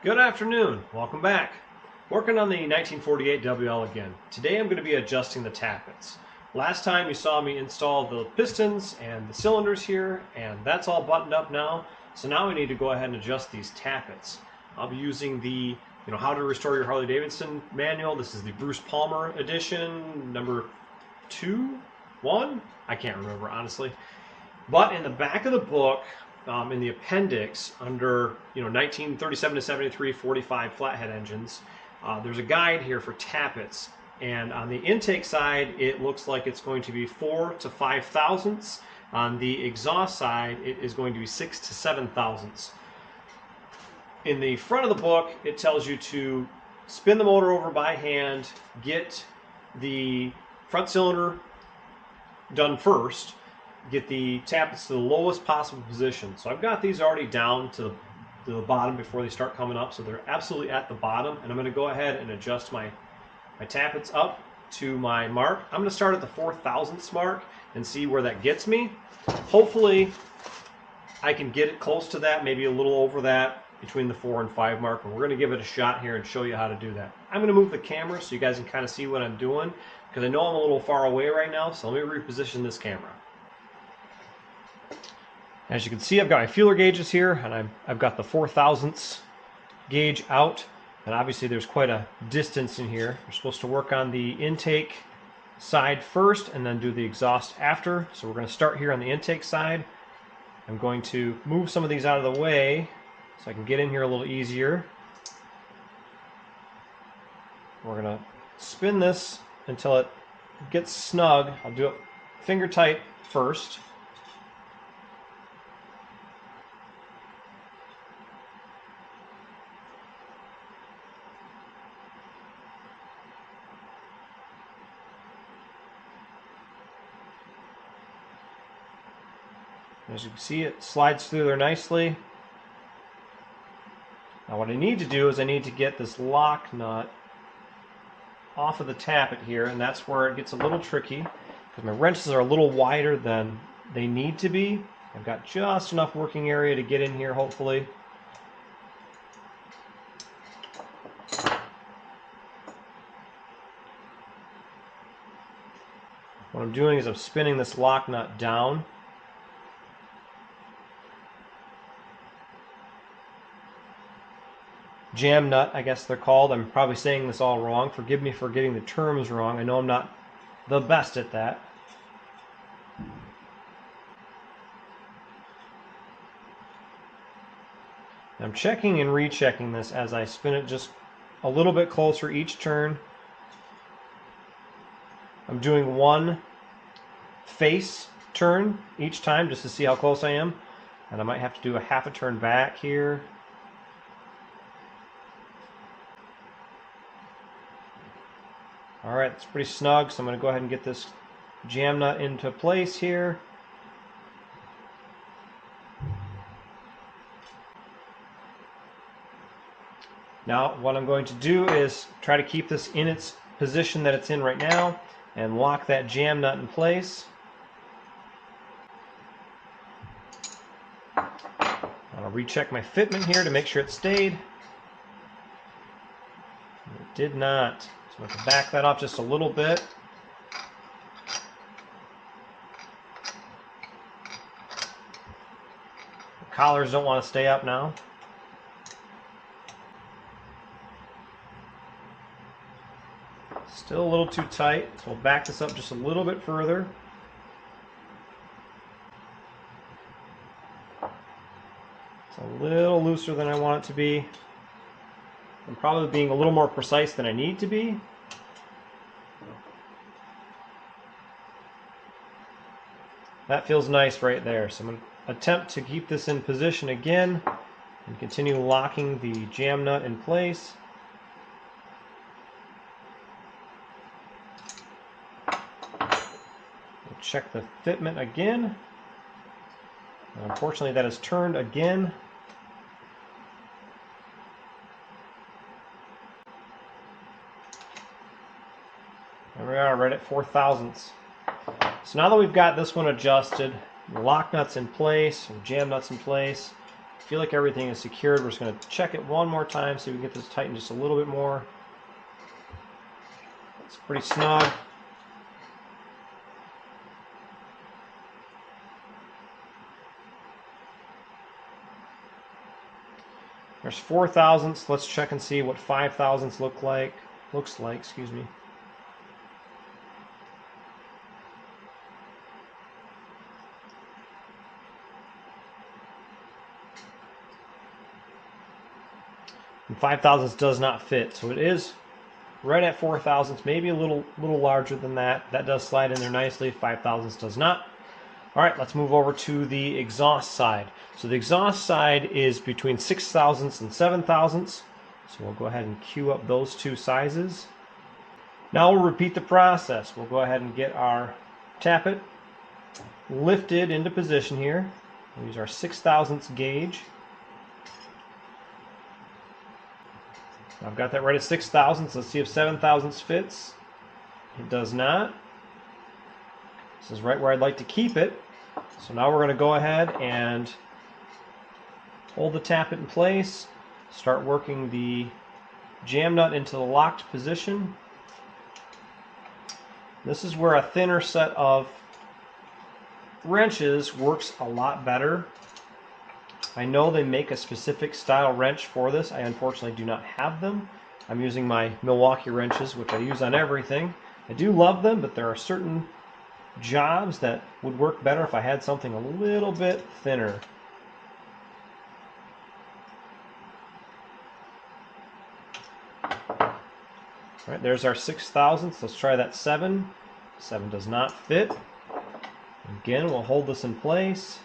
Good afternoon, welcome back. Working on the 1948 WL again. Today I'm going to be adjusting the tappets. Last time you saw me install the pistons and the cylinders here, and that's all buttoned up now. So now we need to go ahead and adjust these tappets. I'll be using the How to Restore Your Harley Davidson manual. This is the Bruce Palmer edition, number 2, 1? I can't remember honestly. But in the back of the book, in the appendix under 1937 to 73 45 flathead engines, there's a guide here for tappets, and on the intake side it looks like it's going to be 4 to 5 thousandths. On the exhaust side it is going to be 6 to 7 thousandths. In the front of the book it tells you to spin the motor over by hand, get the front cylinder done first, get the tappets to the lowest possible position. So I've got these already down to the bottom before they start coming up, so they're absolutely at the bottom, and I'm going to go ahead and adjust my tappets up to my mark. I'm going to start at the 4 thousandths mark and see where that gets me. Hopefully I can get it close to that, maybe a little over that, between the 4 and 5 mark, and we're going to give it a shot here and show you how to do that. I'm going to move the camera so you guys can kind of see what I'm doing, because I know I'm a little far away right now, so let me reposition this camera. As you can see, I've got my feeler gauges here, and I've got the 4 thousandths gauge out, and obviously there's quite a distance in here. We're supposed to work on the intake side first and then do the exhaust after. So we're going to start here on the intake side. I'm going to move some of these out of the way so I can get in here a little easier. We're going to spin this until it gets snug. I'll do it finger tight first. As you can see, it slides through there nicely. Now what I need to do is I need to get this lock nut off of the tappet here, and that's where it gets a little tricky because my wrenches are a little wider than they need to be. I've got just enough working area to get in here, hopefully. What I'm doing is I'm spinning this lock nut down. Jam nut, I guess they're called. I'm probably saying this all wrong. Forgive me for getting the terms wrong. I know I'm not the best at that. I'm checking and rechecking this as I spin it just a little bit closer each turn. I'm doing one face turn each time just to see how close I am. And I might have to do a half a turn back here. Alright, it's pretty snug, so I'm going to go ahead and get this jam nut into place here. Now what I'm going to do is try to keep this in its position that it's in right now and lock that jam nut in place. I'll recheck my fitment here to make sure it stayed. It did not. So I have to back that off just a little bit. The collars don't want to stay up now. Still a little too tight, so we'll back this up just a little bit further. It's a little looser than I want it to be. I'm probably being a little more precise than I need to be. That feels nice right there. So I'm going to attempt to keep this in position again and continue locking the jam nut in place. We'll check the fitment again. And unfortunately that has turned again. There we are, right at 4 thousandths. So now that we've got this one adjusted, the lock nuts in place, or jam nuts in place, feel like everything is secured. We're just going to check it one more time, see if we can get this tightened just a little bit more. It's pretty snug. There's 4 thousandths. Let's check and see what 5 thousandths looks like, excuse me. And 5 thousandths does not fit, so it is right at 4 thousandths, maybe a little larger than that. That does slide in there nicely. 5 thousandths does not. All right, let's move over to the exhaust side. So the exhaust side is between 6 thousandths and 7 thousandths. So we'll go ahead and cue up those two sizes. Now we'll repeat the process. We'll go ahead and get our tappet lifted into position here. We'll use our 6 thousandths gauge. I've got that right at 6 thousandths. Let's see if 7 thousandths fits. It does not. This is right where I'd like to keep it. So now we're going to go ahead and hold the tappet in place, start working the jam nut into the locked position. This is where a thinner set of wrenches works a lot better. I know they make a specific style wrench for this. I unfortunately do not have them. I'm using my Milwaukee wrenches, which I use on everything. I do love them, but there are certain jobs that would work better if I had something a little bit thinner. All right, there's our 6 thousandths. Let's try that 7. 7 does not fit. Again, we'll hold this in place.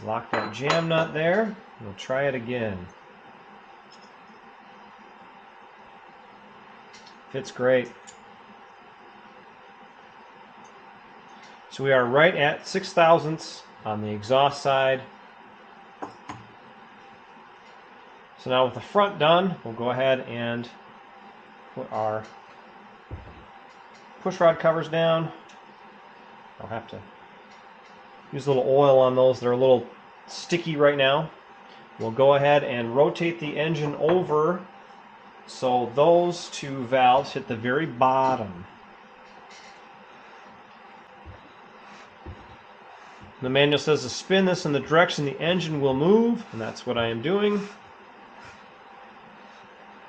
Lock that jam nut there. We'll try it again. Fits great. So we are right at 6 thousandths on the exhaust side. So now with the front done, we'll go ahead and put our push rod covers down. I'll have to use a little oil on those. They're a little sticky right now. We'll go ahead and rotate the engine over so those two valves hit the very bottom. The manual says to spin this in the direction the engine will move, and that's what I am doing.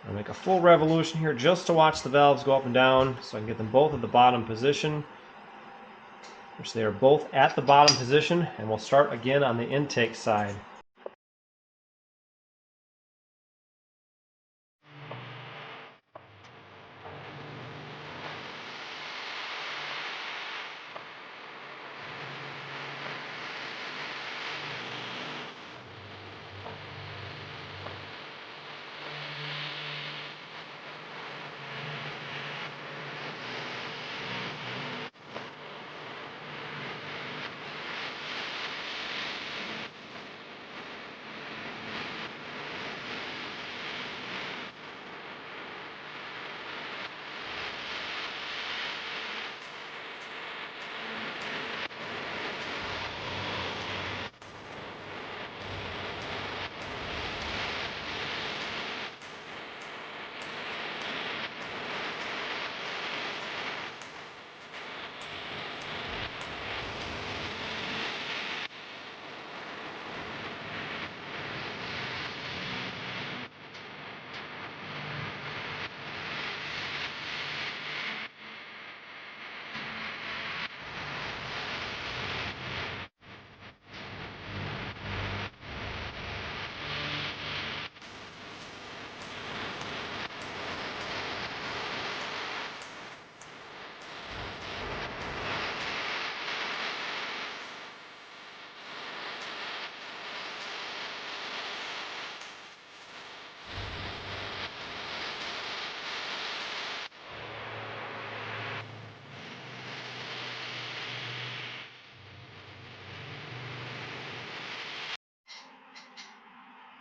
I'll make a full revolution here just to watch the valves go up and down so I can get them both at the bottom position. Which they are both at the bottom position, and we'll start again on the intake side.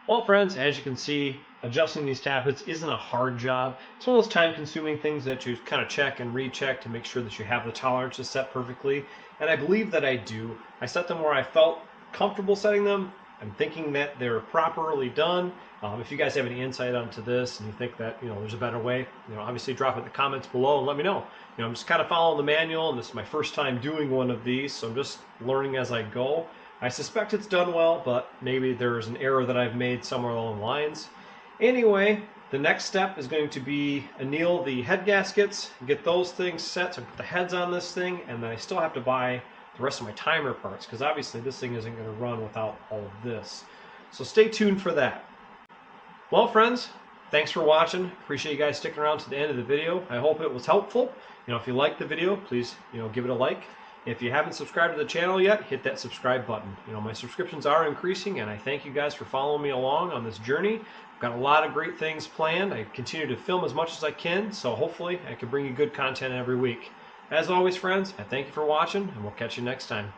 Well, friends, as you can see, adjusting these tappets isn't a hard job. It's one of those time-consuming things that you kind of check and recheck to make sure that you have the tolerances set perfectly. And I believe that I do. I set them where I felt comfortable setting them. I'm thinking that they're properly done. If you guys have any insight onto this and you think that there's a better way, obviously drop it in the comments below and let me know. I'm just kind of following the manual, and this is my first time doing one of these, so I'm just learning as I go. I suspect it's done well, but maybe there's an error that I've made somewhere along the lines. Anyway, the next step is going to be anneal the head gaskets, get those things set, so I put the heads on this thing, and then I still have to buy the rest of my timer parts, because obviously this thing isn't going to run without all of this. So stay tuned for that. Well, friends, thanks for watching. Appreciate you guys sticking around to the end of the video. I hope it was helpful. If you liked the video, please give it a like. If you haven't subscribed to the channel yet, hit that subscribe button. My subscriptions are increasing, and I thank you guys for following me along on this journey. I've got a lot of great things planned. I continue to film as much as I can, so hopefully I can bring you good content every week. As always, friends, I thank you for watching, and we'll catch you next time.